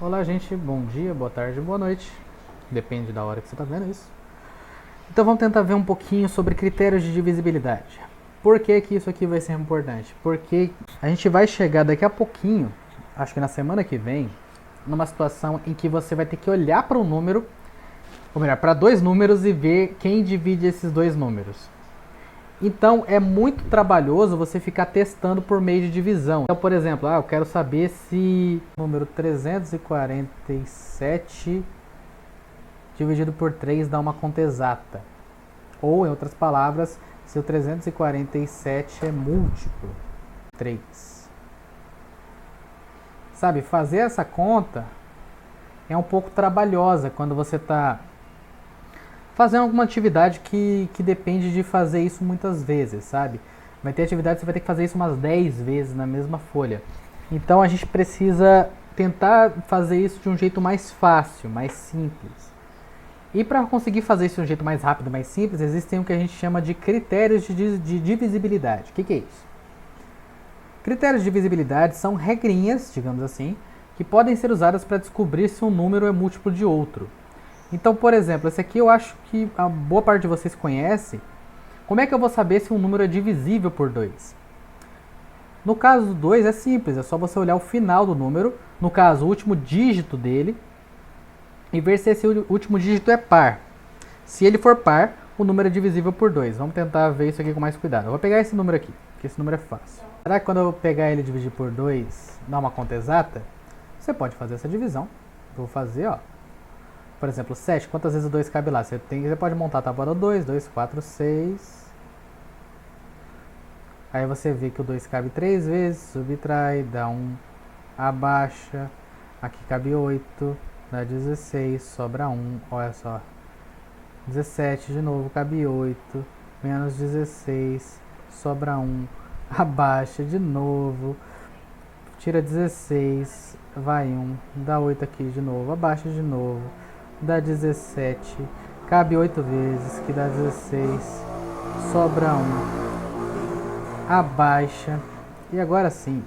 Olá, gente, bom dia, boa tarde, boa noite. Depende da hora que você está vendo isso. Então vamos tentar ver um pouquinho sobre critérios de divisibilidade. Por que que isso aqui vai ser importante? Porque a gente vai chegar daqui a pouquinho, acho que na semana que vem, numa situação em que você vai ter que olhar para um número, ou melhor, para dois números e ver quem divide esses dois números. Então é muito trabalhoso você ficar testando por meio de divisão. Então, por exemplo, eu quero saber se o número 347 dividido por 3 dá uma conta exata. Ou, em outras palavras, se o 347 é múltiplo de 3. Sabe, fazer essa conta é um pouco trabalhosa quando você está fazendo alguma atividade que depende de fazer isso muitas vezes, sabe? Vai ter atividade que você vai ter que fazer isso umas 10 vezes na mesma folha. Então a gente precisa tentar fazer isso de um jeito mais fácil, mais simples. E para conseguir fazer isso de um jeito mais rápido, mais simples, existem o que a gente chama de critérios de divisibilidade. O que é isso? Critérios de divisibilidade são regrinhas, digamos assim, que podem ser usadas para descobrir se um número é múltiplo de outro. Então, por exemplo, esse aqui eu acho que a boa parte de vocês conhece. Como é que eu vou saber se um número é divisível por 2? No caso do 2 é simples, é só você olhar o final do número, no caso o último dígito dele, e ver se esse último dígito é par. Se ele for par, o número é divisível por 2. Vamos tentar ver isso aqui com mais cuidado. Eu vou pegar esse número aqui, porque esse número é fácil. Será que quando eu pegar ele e dividir por 2, dá uma conta exata? Você pode fazer essa divisão. Eu vou fazer, ó. Por exemplo, 7, quantas vezes o 2 cabe lá? Você pode montar a tábua do 2, 2, 4, 6. Aí você vê que o 2 cabe 3 vezes, subtrai, dá 1, abaixa. Aqui cabe 8, dá 16, sobra 1, olha só. 17 de novo, cabe 8, menos 16, sobra 1, abaixa de novo. Tira 16, vai 1, dá 8 aqui de novo, abaixa de novo. Dá 17, cabe 8 vezes, que dá 16, sobra 1, abaixa, e agora sim,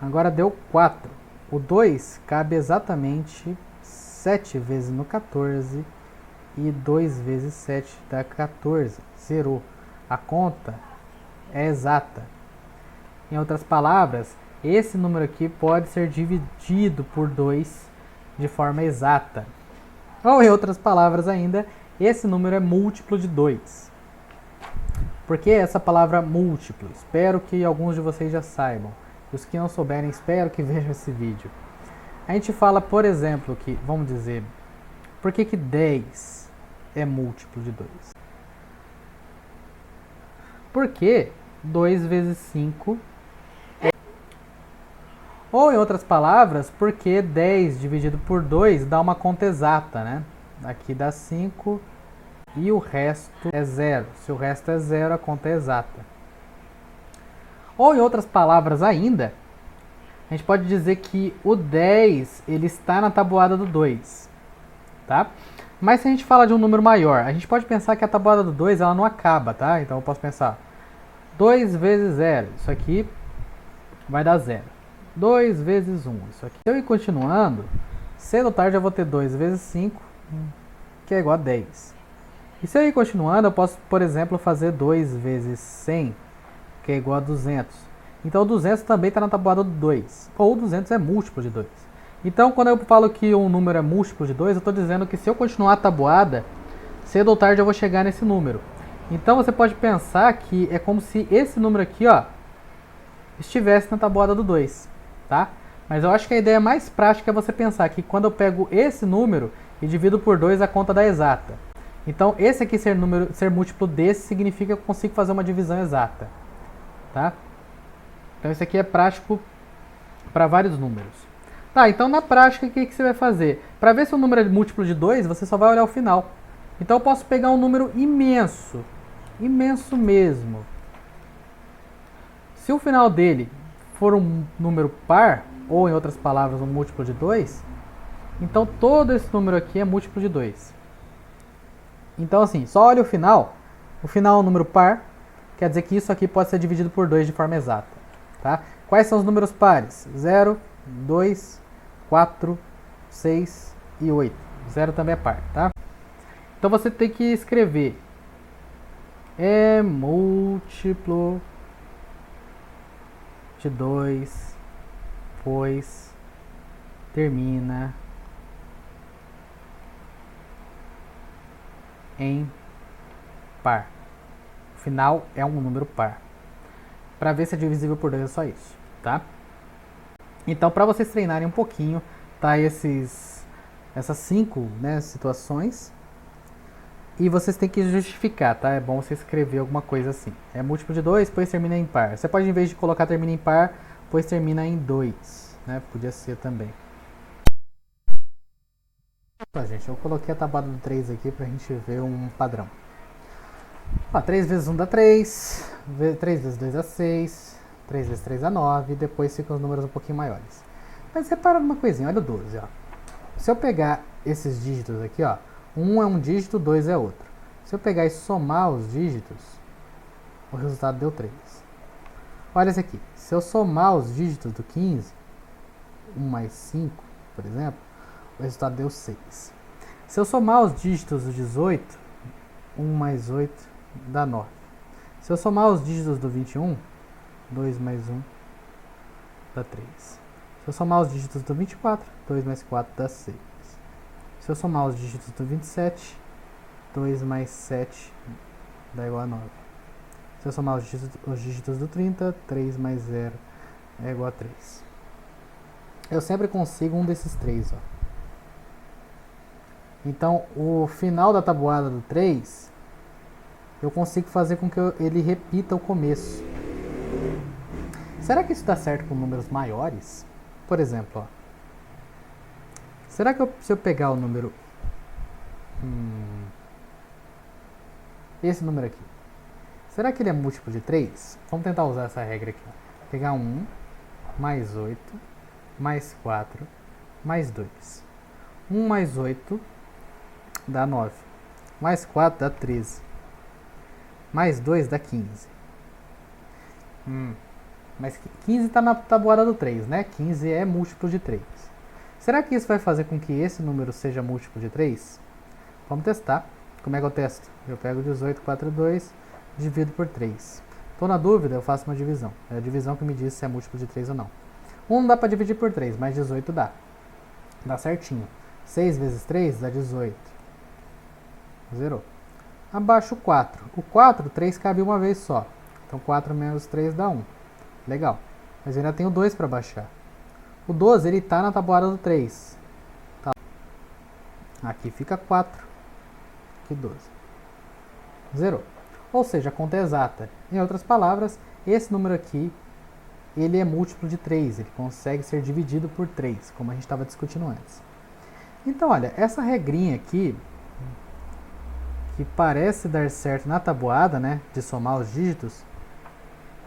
agora deu 4, o 2 cabe exatamente 7 vezes no 14, e 2 vezes 7 dá 14, zerou, a conta é exata. Em outras palavras, esse número aqui pode ser dividido por 2 de forma exata. Ou em outras palavras ainda, esse número é múltiplo de 2. Por que essa palavra múltiplo? Espero que alguns de vocês já saibam. Os que não souberem, espero que vejam esse vídeo. A gente fala, por exemplo, que, vamos dizer, por que 10 é múltiplo de 2? Porque 2 vezes 5 ou, em outras palavras, porque 10 dividido por 2 dá uma conta exata, né? Aqui dá 5 e o resto é 0. Se o resto é 0, a conta é exata. Ou, em outras palavras ainda, a gente pode dizer que o 10 ele está na tabuada do 2, tá? Mas se a gente fala de um número maior, a gente pode pensar que a tabuada do 2 ela não acaba, tá? Então eu posso pensar 2 vezes 0, isso aqui vai dar 0. 2 vezes 1, isso aqui. Se eu ir continuando, cedo ou tarde eu vou ter 2 vezes 5, que é igual a 10. E se eu ir continuando, eu posso, por exemplo, fazer 2 vezes 100, que é igual a 200. Então o 200 também está na tabuada do 2, ou 200 é múltiplo de 2. Então quando eu falo que um número é múltiplo de 2, eu estou dizendo que se eu continuar a tabuada, cedo ou tarde eu vou chegar nesse número. Então você pode pensar que é como se esse número aqui, ó, estivesse na tabuada do 2. Tá? Mas eu acho que a ideia mais prática é você pensar que quando eu pego esse número e divido por 2, a conta dá exata. Então esse aqui ser múltiplo desse significa que eu consigo fazer uma divisão exata. Tá? Então isso aqui é prático para vários números. Tá, então na prática o que você vai fazer? Para ver se o número é múltiplo de 2, você só vai olhar o final. Então eu posso pegar um número imenso, imenso mesmo. Se o final dele for um número par, ou em outras palavras, um múltiplo de 2, então todo esse número aqui é múltiplo de 2. Então assim, só olha o final é um número par, quer dizer que isso aqui pode ser dividido por 2 de forma exata. Tá? Quais são os números pares? 0, 2, 4, 6 e 8. 0 também é par, tá? Então você tem que escrever é múltiplo de 2, pois termina em par. O final é um número par. Para ver se é divisível por 2 é só isso, tá? Então, para vocês treinarem um pouquinho, tá essas 5, né, situações. E vocês têm que justificar, tá? É bom você escrever alguma coisa assim. É múltiplo de 2, pois termina em par. Você pode, em vez de colocar termina em par, pois termina em 2, né? Podia ser também. Tá, gente, eu coloquei a tabuada do 3 aqui pra gente ver um padrão. Ó, 3 vezes 1 dá 3, 3 vezes 2 dá 6, 3 vezes 3 dá 9, depois ficam os números um pouquinho maiores. Mas repara numa coisinha, olha o 12, ó. Se eu pegar esses dígitos aqui, ó, 1 é um dígito, 2 é outro. Se eu pegar e somar os dígitos, o resultado deu 3. Olha esse aqui, se eu somar os dígitos do 15, 1 mais 5, por exemplo, o resultado deu 6. Se eu somar os dígitos do 18, 1 mais 8 dá 9. Se eu somar os dígitos do 21, 2 mais 1 dá 3. Se eu somar os dígitos do 24, 2 mais 4 dá 6. Se eu somar os dígitos do 27, 2 mais 7 dá igual a 9. Se eu somar os dígitos do 30, 3 mais 0 é igual a 3. Eu sempre consigo um desses 3, ó. Então, o final da tabuada do 3, eu consigo fazer com que ele repita o começo. Será que isso dá certo com números maiores? Por exemplo, ó. Será que se eu pegar o número... esse número aqui. Será que ele é múltiplo de 3? Vamos tentar usar essa regra aqui. Ó. Pegar 1, mais 8, mais 4, mais 2. 1 mais 8 dá 9. Mais 4 dá 13. Mais 2 dá 15. Mas 15 está na tabuada do 3, né? 15 é múltiplo de 3. Será que isso vai fazer com que esse número seja múltiplo de 3? Vamos testar. Como é que eu testo? Eu pego 18, 4, 2, divido por 3. Estou na dúvida, eu faço uma divisão. É a divisão que me diz se é múltiplo de 3 ou não. 1 não dá para dividir por 3, mas 18 dá. Dá certinho. 6 vezes 3 dá 18. Zerou. Abaixo o 4. O 4, 3 cabe uma vez só. Então 4 menos 3 dá 1. Legal. Mas eu ainda tenho 2 para baixar. O 12, ele está na tabuada do 3. Tá. Aqui fica 4. Aqui 12. Zerou. Ou seja, a conta é exata. Em outras palavras, esse número aqui, ele é múltiplo de 3. Ele consegue ser dividido por 3, como a gente estava discutindo antes. Então, olha, essa regrinha aqui, que parece dar certo na tabuada, né, de somar os dígitos,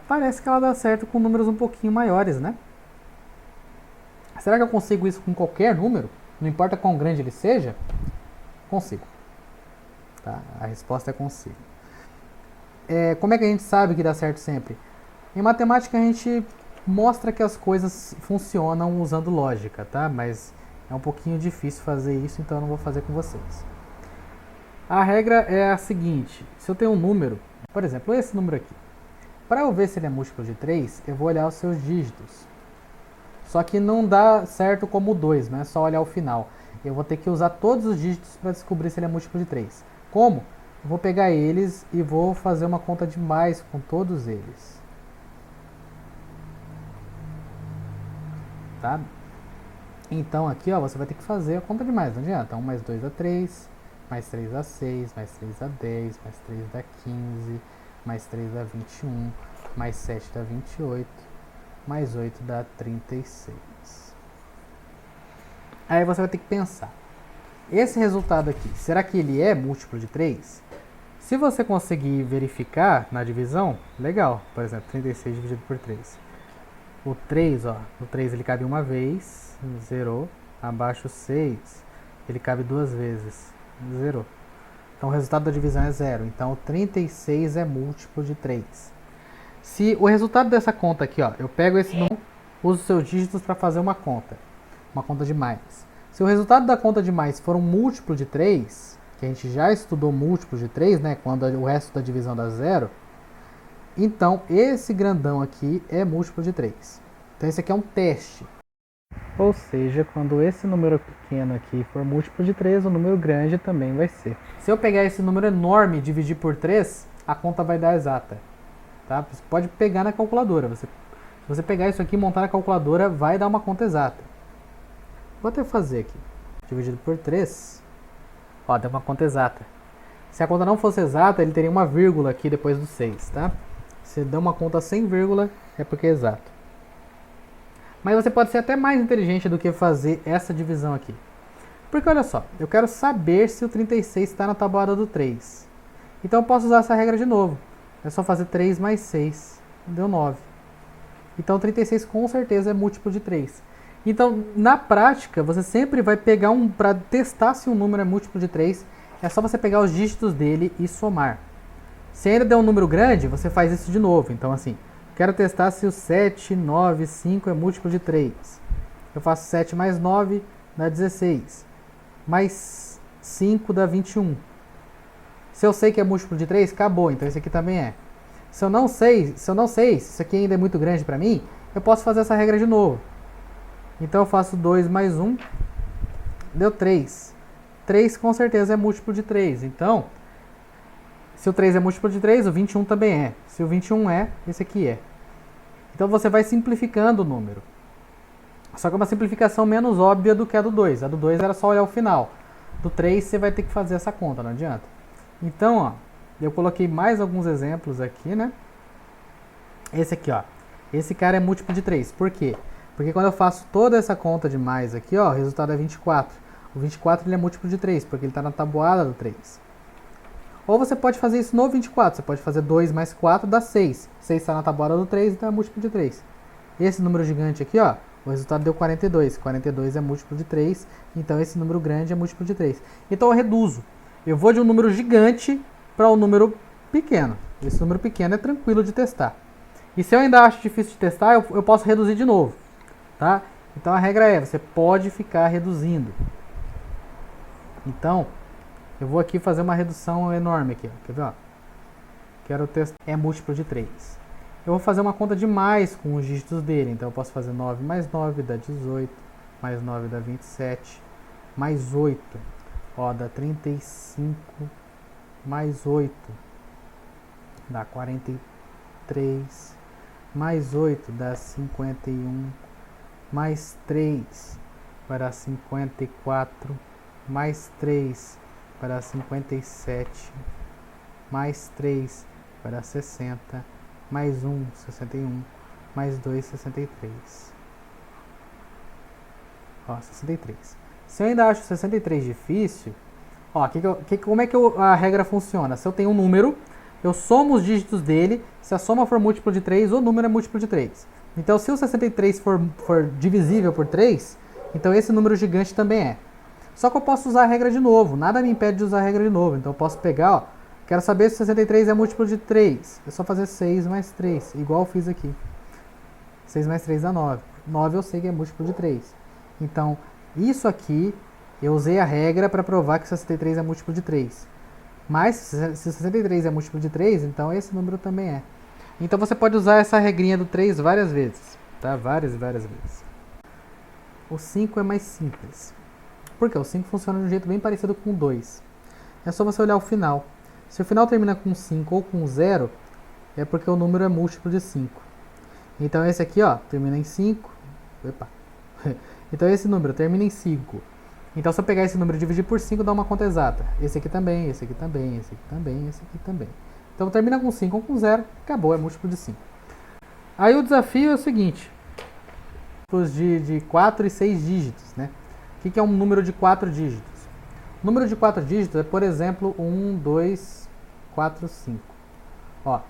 parece que ela dá certo com números um pouquinho maiores, né? Será que eu consigo isso com qualquer número? Não importa quão grande ele seja? Consigo. Tá? A resposta é consigo. Como é que a gente sabe que dá certo sempre? Em matemática a gente mostra que as coisas funcionam usando lógica, tá? Mas é um pouquinho difícil fazer isso, então eu não vou fazer com vocês. A regra é a seguinte: se eu tenho um número, por exemplo, esse número aqui, para eu ver se ele é múltiplo de 3, eu vou olhar os seus dígitos. Só que não dá certo como 2, não é só olhar o final. Eu vou ter que usar todos os dígitos para descobrir se ele é múltiplo de 3. Como? Eu vou pegar eles e vou fazer uma conta de mais com todos eles. Tá? Então aqui, ó, você vai ter que fazer a conta de mais, não adianta. 1 mais 2 dá 3, mais 3 dá 6, mais 3 dá 10, mais 3 dá 15, mais 3 dá 21, mais 7 dá 28, mais 8 dá 36. Aí você vai ter que pensar. Esse resultado aqui, será que ele é múltiplo de 3? Se você conseguir verificar na divisão, legal. Por exemplo, 36 dividido por 3. O 3, ó, o 3 ele cabe uma vez, zerou. Abaixo o 6, ele cabe duas vezes, zerou. Então o resultado da divisão é 0. Então o 36 é múltiplo de 3. Se o resultado dessa conta aqui, ó, eu pego esse número, uso seus dígitos para fazer uma conta. uma conta de mais. Se o resultado da conta de mais for um múltiplo de 3, que a gente já estudou múltiplos de 3, né, quando o resto da divisão dá zero, então esse grandão aqui é múltiplo de 3. Então esse aqui é um teste. Ou seja, quando esse número pequeno aqui for múltiplo de 3, o número grande também vai ser. Se eu pegar esse número enorme e dividir por 3, a conta vai dar exata. Tá? Você pode pegar na calculadora. Se você pegar isso aqui e montar na calculadora, vai dar uma conta exata. Vou até fazer aqui. Dividido por 3, ó, deu uma conta exata. Se a conta não fosse exata, ele teria uma vírgula aqui depois do 6, tá? Se deu uma conta sem vírgula, é porque é exato. Mas você pode ser até mais inteligente do que fazer essa divisão aqui. Porque olha só, eu quero saber se o 36 está na tabuada do 3. Então eu posso usar essa regra de novo. É só fazer 3 mais 6, deu 9. Então 36 com certeza é múltiplo de 3. Então, na prática, você sempre vai pegar para testar se um número é múltiplo de 3, é só você pegar os dígitos dele e somar. Se ainda der um número grande, você faz isso de novo. Então assim, quero testar se o 7, 9, 5 é múltiplo de 3. Eu faço 7 mais 9 dá 16. Mais 5 dá 21. Se eu sei que é múltiplo de 3, acabou. Então esse aqui também é. Se eu não sei, se isso aqui ainda é muito grande para mim, eu posso fazer essa regra de novo. Então eu faço 2 mais 1, deu 3. 3 com certeza é múltiplo de 3. Então, se o 3 é múltiplo de 3, o 21 também é. Se o 21 é, esse aqui é. Então você vai simplificando o número. Só que é uma simplificação menos óbvia do que a do 2. A do 2 era só olhar o final. Do 3 você vai ter que fazer essa conta, não adianta. Então, ó, eu coloquei mais alguns exemplos aqui, né? Esse aqui, ó. Esse cara é múltiplo de 3. Por quê? Porque quando eu faço toda essa conta de mais aqui, ó, o resultado é 24. O 24 ele é múltiplo de 3, porque ele está na tabuada do 3. Ou você pode fazer isso no 24. Você pode fazer 2 mais 4 dá 6. 6 está na tabuada do 3, então é múltiplo de 3. Esse número gigante aqui, ó, o resultado deu 42. 42 é múltiplo de 3, então esse número grande é múltiplo de 3. Então eu reduzo. Eu vou de um número gigante para um número pequeno. Esse número pequeno é tranquilo de testar. E se eu ainda acho difícil de testar, eu posso reduzir de novo. Tá? Então a regra é, você pode ficar reduzindo. Então, eu vou aqui fazer uma redução enorme aqui. Quer ver? Ó? Quero testar. É múltiplo de 3. Eu vou fazer uma conta de mais com os dígitos dele. Então eu posso fazer 9 mais 9 dá 18. Mais 9 dá 27. Mais 8. Ó, dá 35. Mais 8 dá 43. Mais 8 dá 51. Mais 3 vai dar 54. Mais 3 vai dar 57. Mais 3 vai dar 60. Mais 1, 61. Mais 2, 63. Ó, 63. Se eu ainda acho 63 difícil, ó, como é que a regra funciona? Se eu tenho um número, eu somo os dígitos dele, se a soma for múltiplo de 3, o número é múltiplo de 3. Então, se o 63 for divisível por 3, então esse número gigante também é. Só que eu posso usar a regra de novo, nada me impede de usar a regra de novo. Então eu posso pegar, ó, quero saber se 63 é múltiplo de 3. É só fazer 6 mais 3, igual eu fiz aqui. 6 mais 3 dá 9. 9 eu sei que é múltiplo de 3. Então, isso aqui, eu usei a regra para provar que 63 é múltiplo de 3. Mas, se 63 é múltiplo de 3, então esse número também é. Então você pode usar essa regrinha do 3 várias vezes, tá? Várias e várias vezes. O 5 é mais simples. Por quê? O 5 funciona de um jeito bem parecido com o 2. É só você olhar o final. Se o final termina com 5 ou com 0, é porque o número é múltiplo de 5. Então esse aqui, ó, termina em 5. Opa. Então esse número termina em 5. Então se eu pegar esse número e dividir por 5, dá uma conta exata. Esse aqui também, esse aqui também, esse aqui também, esse aqui também. Então termina com 5 ou com 0, acabou, é múltiplo de 5. Aí o desafio é o seguinte. De 4 e 6 dígitos, né? O que é um número de 4 dígitos? O número de 4 dígitos é, por exemplo, 1, 2, 4, 5. Ó,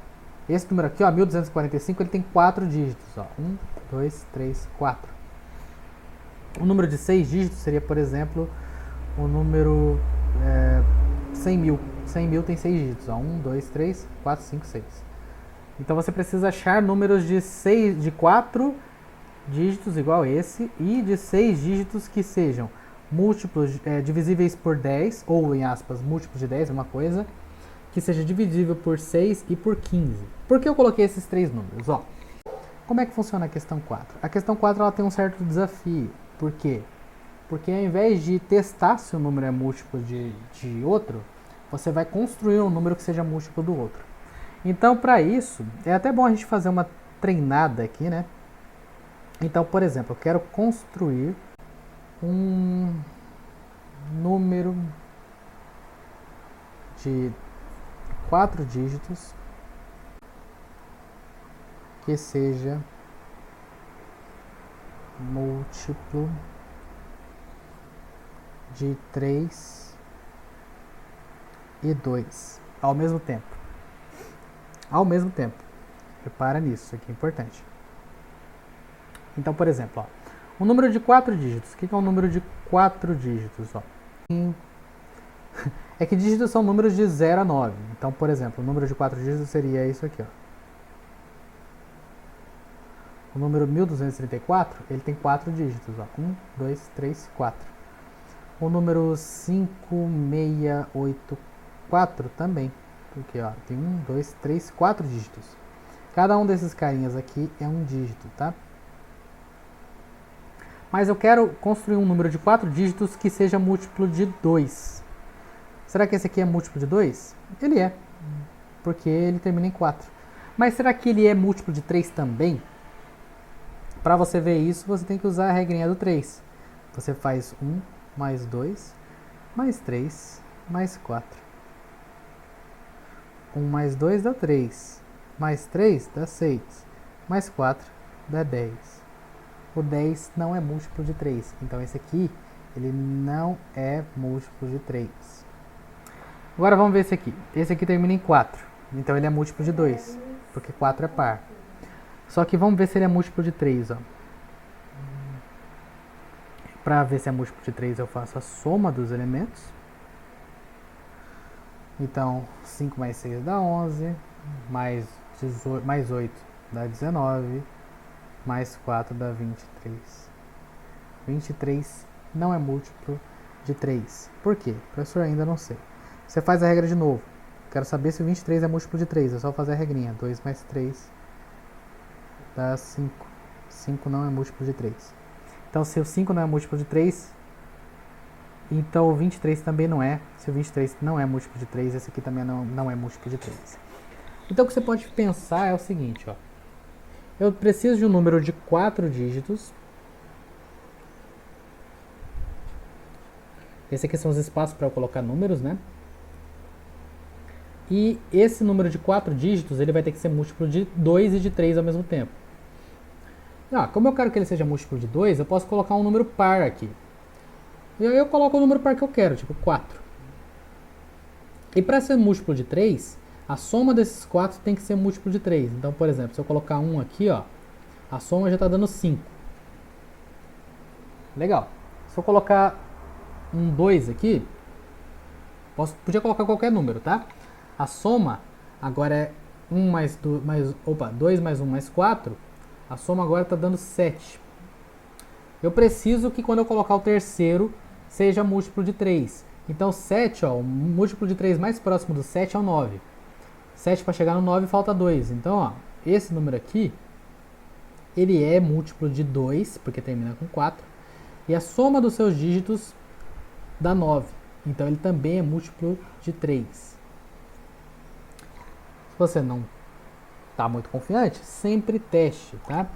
esse número aqui, ó, 1245, ele tem 4 dígitos. Ó. 1, 2, 3, 4. O número de 6 dígitos seria, por exemplo, o número 100 mil. 100 mil tem 6 dígitos. Ó. 1, 2, 3, 4, 5, 6. Então você precisa achar números de 4 dígitos igual esse e de 6 dígitos que sejam múltiplos, divisíveis por 10, ou em aspas, múltiplos de 10, é uma coisa, que seja divisível por 6 e por 15. Por que eu coloquei esses três números? Ó, como é que funciona a questão 4? A questão 4 ela tem um certo desafio. Por quê? Porque ao invés de testar se o número é múltiplo de outro, você vai construir um número que seja múltiplo do outro. Então, para isso, é até bom a gente fazer uma treinada aqui, né? Então, por exemplo, eu quero construir um número de 4 dígitos que seja múltiplo de 3 e 2 ao mesmo tempo. Ao mesmo tempo. Repara nisso, isso aqui é importante. Então, por exemplo, ó, um número de 4 dígitos. O que é um número de 4 dígitos? Ó? É que dígitos são números de 0 a 9. Então, por exemplo, o número de 4 dígitos seria isso aqui. Ó. O número 1234, ele tem 4 dígitos. Ó. 1, 2, 3, 4. O número 5684 também. Porque ó, tem 1, 2, 3, 4 dígitos. Cada um desses carinhas aqui é um dígito, tá? Mas eu quero construir um número de 4 dígitos que seja múltiplo de 2. Será que esse aqui é múltiplo de 2? Ele é, porque ele termina em 4. Mas será que ele é múltiplo de 3 também? Para você ver isso, você tem que usar a regrinha do 3. Você faz 1 mais 2 mais 3 mais 4. 1 mais 2 dá 3. Mais 3 dá 6. Mais 4 dá 10. O 10 não é múltiplo de 3. Então esse aqui, ele não é múltiplo de 3. Agora vamos ver esse aqui. Esse aqui termina em 4. Então ele é múltiplo de 2. Porque 4 é par. Só que vamos ver se ele é múltiplo de 3. Para ver se é múltiplo de 3, eu faço a soma dos elementos. Então, 5 mais 6 dá 11. Mais 8 dá 19. Mais 4 dá 23. 23 não é múltiplo de 3. Por quê? Professor, ainda não sei. Você faz a regra de novo. Quero saber se o 23 é múltiplo de 3. É só fazer a regrinha. 2 mais 3 dá 5. 5 não é múltiplo de 3. Então, se o 5 não é múltiplo de 3, então o 23 também não é. Se o 23 não é múltiplo de 3, esse aqui também não é múltiplo de 3. Então, o que você pode pensar é o seguinte, ó. Eu preciso de um número de 4 dígitos. Esse aqui são os espaços para eu colocar números, né? E esse número de 4 dígitos, ele vai ter que ser múltiplo de 2 e de 3 ao mesmo tempo. Como eu quero que ele seja múltiplo de 2, eu posso colocar um número par aqui. E aí eu coloco o número par que eu quero, tipo 4. E para ser múltiplo de 3, a soma desses 4 tem que ser múltiplo de 3. Então, por exemplo, se eu colocar 1 aqui, ó, a soma já está dando 5. Legal. Se eu colocar um 2 aqui, podia colocar qualquer número, tá? A soma agora é 2 mais 1 mais 4. A soma agora está dando 7. Eu preciso que quando eu colocar o terceiro, seja múltiplo de 3. Então 7, ó, o múltiplo de 3 mais próximo do 7 é o 9. 7 para chegar no 9 falta 2. Então, ó, esse número aqui, ele é múltiplo de 2, porque termina com 4. E a soma dos seus dígitos dá 9. Então ele também é múltiplo de 3. Se você não está muito confiante, sempre teste, tá?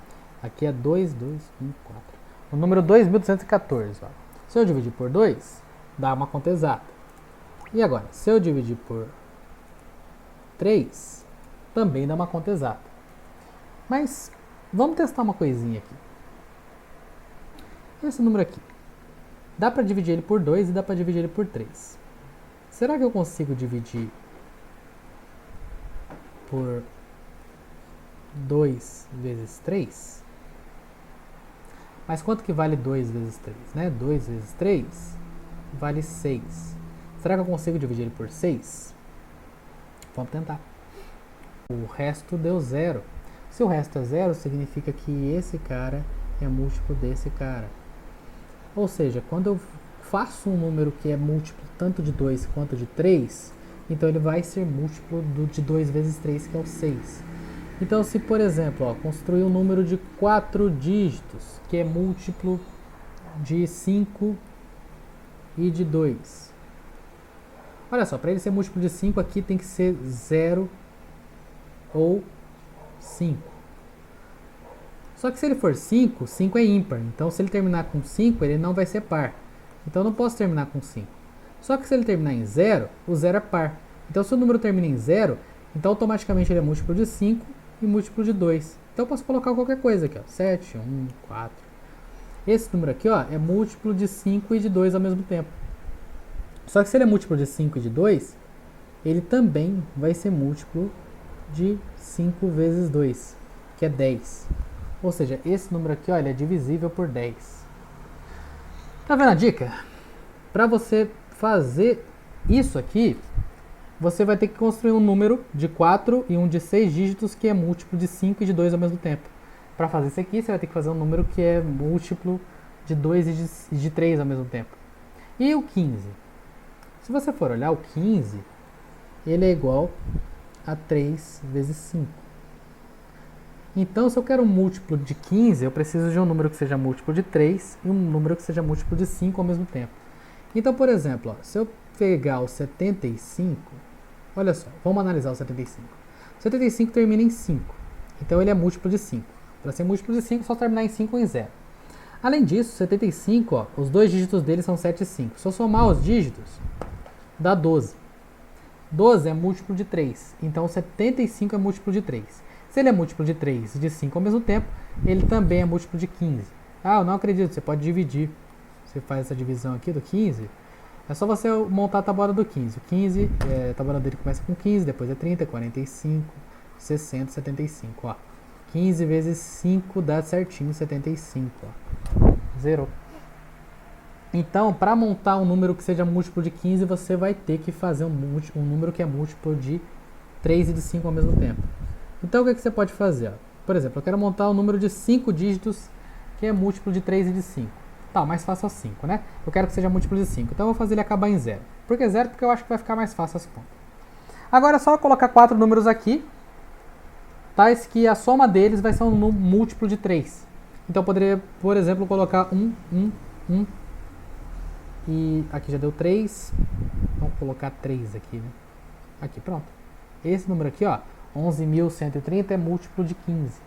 Aqui é 2, 2, 1, 4. O número 2214, ó. Se eu dividir por 2, dá uma conta exata. E agora, se eu dividir por 3, também dá uma conta exata. Mas vamos testar uma coisinha aqui. Esse número aqui, dá para dividir ele por 2 e dá para dividir ele por 3. Será que eu consigo dividir por 2 vezes 3? Mas quanto que vale 2 vezes 3? Né? 2 vezes 3 vale 6. Será que eu consigo dividir ele por 6? Vamos tentar. O resto deu 0. Se o resto é 0, significa que esse cara é múltiplo desse cara. Ou seja, quando eu faço um número que é múltiplo tanto de 2 quanto de 3, então ele vai ser múltiplo de 2 vezes 3, que é o 6. Então, se por exemplo, construir um número de 4 dígitos, que é múltiplo de 5 e de 2. Olha só, para ele ser múltiplo de 5 aqui tem que ser 0 ou 5. Só que se ele for 5, 5 é ímpar. Então se ele terminar com 5, ele não vai ser par. Então eu não posso terminar com 5. Só que se ele terminar em 0, o 0 é par. Então se o número termina em 0, então automaticamente ele é múltiplo de 5 e múltiplo de 2. Então eu posso colocar qualquer coisa aqui, ó. 7, 1, 4. Esse número aqui, ó, é múltiplo de 5 e de 2 ao mesmo tempo. Só que se ele é múltiplo de 5 e de 2, ele também vai ser múltiplo de 5 vezes 2, que é 10. Ou seja, esse número aqui, ó, ele é divisível por 10. Tá vendo a dica? Para você fazer isso aqui, você vai ter que construir um número de 4 e um de 6 dígitos que é múltiplo de 5 e de 2 ao mesmo tempo. Para fazer isso aqui, você vai ter que fazer um número que é múltiplo de 2 e de 3 ao mesmo tempo. E o 15? Se você for olhar, o 15, ele é igual a 3 vezes 5. Então, se eu quero um múltiplo de 15, eu preciso de um número que seja múltiplo de 3 e um número que seja múltiplo de 5 ao mesmo tempo. Então, por exemplo, ó, se eu pegar o 75, olha só, vamos analisar o 75. O 75 termina em 5, então ele é múltiplo de 5. Para ser múltiplo de 5, é só terminar em 5 ou em 0. Além disso, 75, ó, os dois dígitos dele são 7 e 5. Se eu somar os dígitos, dá 12. 12 é múltiplo de 3, então 75 é múltiplo de 3. Se ele é múltiplo de 3 e de 5 ao mesmo tempo, ele também é múltiplo de 15. Ah, eu não acredito, você pode dividir. Você faz essa divisão aqui do 15, é só você montar a tabela do 15. O 15, a tabela dele começa com 15, depois é 30, 45, 60, 75, ó. 15 vezes 5 dá certinho 75, ó. Zerou. Então, para montar um número que seja múltiplo de 15, você vai ter que fazer um número que é múltiplo de 3 e de 5 ao mesmo tempo. Então, o que você pode fazer? Ó? Por exemplo, eu quero montar um número de 5 dígitos que é múltiplo de 3 e de 5. Tá, mais fácil é 5, né? Eu quero que seja múltiplo de 5. Então, eu vou fazer ele acabar em 0. Por que 0? Porque eu acho que vai ficar mais fácil as contas. Agora, é só colocar 4 números aqui, tais que a soma deles vai ser um múltiplo de 3. Então, eu poderia, por exemplo, colocar 1, 1, 1. E aqui já deu 3. Vamos colocar 3 aqui, né? Aqui, pronto. Esse número aqui, ó, 11.130 é múltiplo de 15.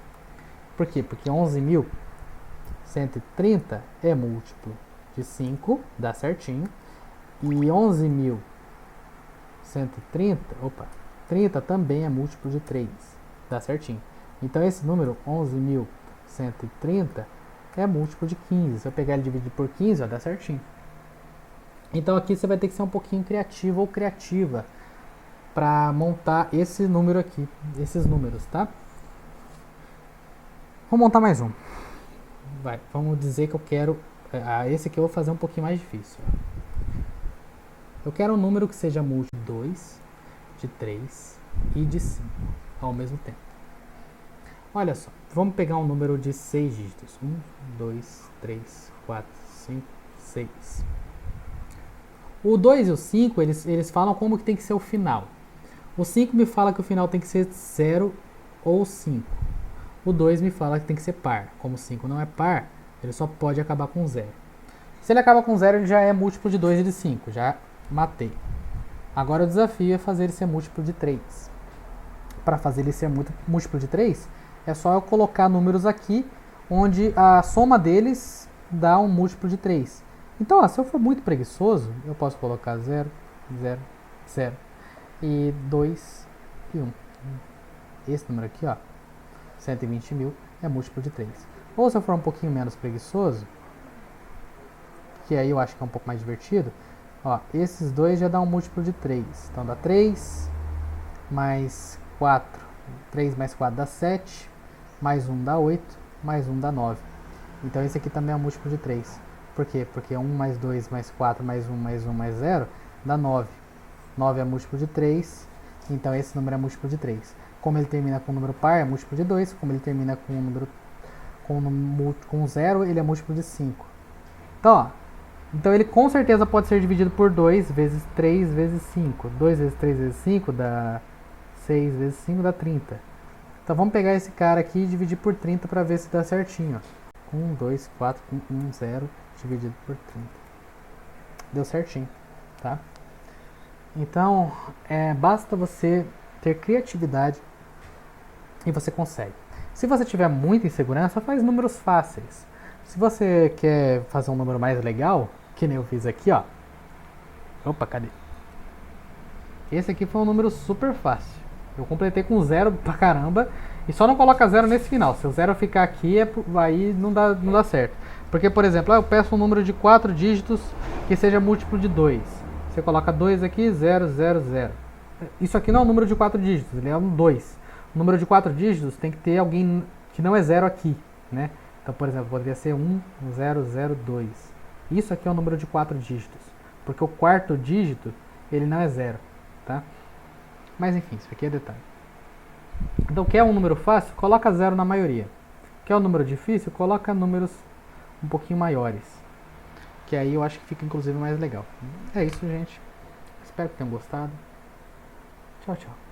Por quê? Porque 11.130 é múltiplo de 5, dá certinho. E 11.130, 30 também é múltiplo de 3, dá certinho. Então esse número, 11.130, é múltiplo de 15. Se eu pegar ele e dividir por 15, ó, dá certinho. Então aqui você vai ter que ser um pouquinho criativo ou criativa para montar esse número aqui, esses números, tá? Vou montar mais um. Vamos dizer que eu quero... esse aqui eu vou fazer um pouquinho mais difícil. Eu quero um número que seja múltiplo de 2, de 3 e de 5 ao mesmo tempo. Olha só, vamos pegar um número de 6 dígitos. 1, 2, 3, 4, 5, 6. O 2 e o 5, eles falam como que tem que ser o final. O 5 me fala que o final tem que ser 0 ou 5. O 2 me fala que tem que ser par. Como o 5 não é par, ele só pode acabar com 0. Se ele acaba com 0, ele já é múltiplo de 2 e de 5. Já matei. Agora o desafio é fazer ele ser múltiplo de 3. Para fazer ele ser múltiplo de 3, é só eu colocar números aqui, onde a soma deles dá um múltiplo de 3. Então, ó, se eu for muito preguiçoso, eu posso colocar 0, 0, 0 e 2 e 1. Esse número aqui, ó, 120.000, é múltiplo de 3. Ou se eu for um pouquinho menos preguiçoso, que aí eu acho que é um pouco mais divertido, ó, esses dois já dão um múltiplo de 3. Então dá 3 mais 4. 3 mais 4 dá 7, mais 1 dá 8, mais 1 dá 9. Então esse aqui também é um múltiplo de 3. Por quê? Porque 1 mais 2 mais 4 mais 1 mais 1 mais 0 dá 9. 9 é múltiplo de 3, então esse número é múltiplo de 3. Como ele termina com um número par, é múltiplo de 2. Como ele termina com um número com 0 ele é múltiplo de 5. Então, ó, então ele com certeza pode ser dividido por 2 vezes 3 vezes 5. 2 vezes 3 vezes 5 dá 6 vezes 5 dá 30. Então vamos pegar esse cara aqui e dividir por 30 para ver se dá certinho. 1, 2, 4, 1, 0 dividido por 30. Deu certinho, tá? Então, basta você ter criatividade e você consegue. Se você tiver muita insegurança, faz números fáceis. Se você quer fazer um número mais legal, que nem eu fiz aqui, ó. Opa, cadê? Esse aqui foi um número super fácil. Eu completei com 0 pra caramba. E só não coloca 0 nesse final. Se o 0 ficar aqui, aí não dá certo. Porque, por exemplo, eu peço um número de 4 dígitos que seja múltiplo de 2. Você coloca 2 aqui, 0, 0, 0. Isso aqui não é um número de 4 dígitos, ele é um 2. O número de 4 dígitos tem que ter alguém que não é 0 aqui, né? Então, por exemplo, poderia ser 1, 0, 0, 2. Isso aqui é um número de 4 dígitos. Porque o quarto dígito, ele não é 0, tá? Mas enfim, isso aqui é detalhe. Então, quer um número fácil? Coloca 0 na maioria. Quer um número difícil? Coloca números um pouquinho maiores. Que aí eu acho que fica inclusive mais legal. É isso, gente. Espero que tenham gostado. Tchau, tchau.